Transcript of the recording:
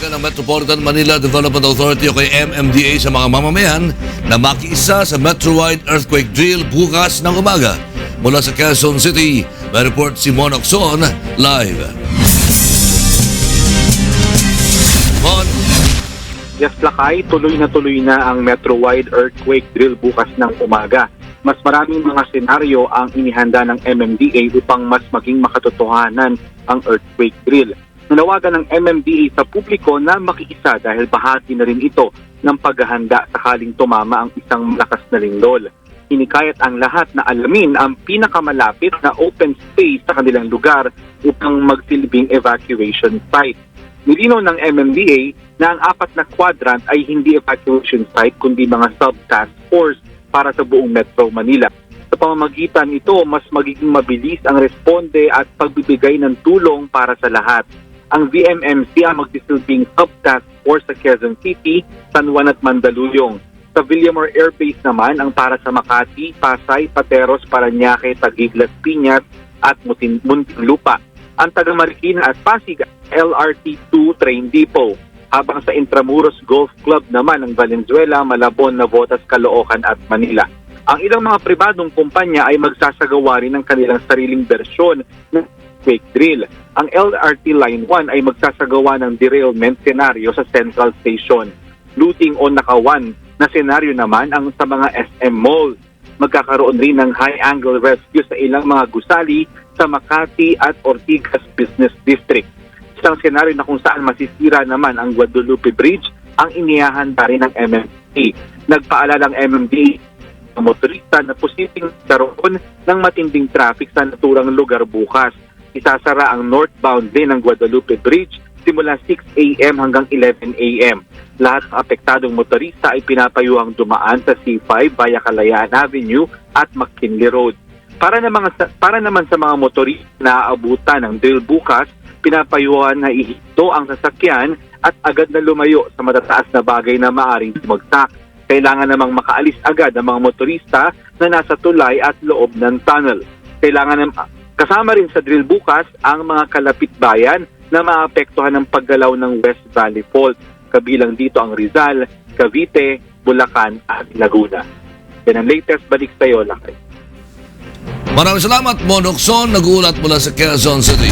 Panawagan ng Metropolitan Manila Development Authority o kay MMDA sa mga mamamayan na makiisa sa Metro-wide earthquake drill bukas ng umaga. Mula sa Quezon City, may report si Mon Ocson live. Mon. Yes, Lakay, tuloy na ang Metro-wide earthquake drill bukas ng umaga. Mas maraming mga senaryo ang inihanda ng MMDA upang mas maging makatotohanan ang earthquake drill. Nanawagan ng MMDA sa publiko na makiisa dahil bahagi na rin ito ng paghahanda sakaling tumama ang isang malakas na lindol. Hinikayat ang lahat na alamin ang pinakamalapit na open space sa kanilang lugar upang magsilbing evacuation site. Nilinaw ng MMDA na ang 4 na quadrant ay hindi evacuation site kundi mga sub-task force para sa buong Metro Manila. Sa pamamagitan ito, mas magiging mabilis ang responde at pagbibigay ng tulong para sa lahat. Ang VMMC ang magsisilbing sub-task force sa Quezon City, San Juan at Mandaluyong. Sa Villamor Air Base naman ang para sa Makati, Pasay, Pateros, Parañaque, Taguig, Las Piñas at Muntinlupa. Ang taga Marikina at Pasig, LRT2 Train Depot. Habang sa Intramuros Golf Club naman ng Valenzuela, Malabon, Navotas, Caloocan at Manila. Ang ilang mga pribadong kumpanya ay magsasagawa rin ng kanilang sariling bersyon ng earthquake drill. Ang LRT Line 1 ay magsasagawa ng derailment senaryo sa Central Station. Looting o nakawan na senaryo naman ang sa mga SM Mall. Magkakaroon rin ng high-angle rescue sa ilang mga gusali sa Makati at Ortigas Business District. Isang senaryo na kung saan masisira naman ang Guadalupe Bridge ang inihahanda rin ng MMDA. Nagpaalala ang MMDA ng motorista na posibleng karoon ng matinding traffic sa naturang lugar bukas. Isasara ang northbound lane ng Guadalupe Bridge simula 6 a.m. hanggang 11 a.m. Lahat ng apektadong motorista ay pinapayuhang dumaan sa C5 via Kalayaan Avenue at McKinley Road. Para naman sa mga motorista na aabutan ng drill bukas, pinapayuhan na ihito ang sasakyan at agad na lumayo sa matataas na bagay na maaring bumagsak. Kailangan namang makaalis agad ang mga motorista na nasa tulay at loob ng tunnel. Kasama rin sa drill bukas ang mga kalapit bayan na maapektuhan ng paggalaw ng West Valley Fault. Kabilang dito ang Rizal, Cavite, Bulacan at Laguna. Yan ang latest balik sa iyo, Lakay. Maraming salamat, Mon Ocson, nag-uulat mula sa Quezon City.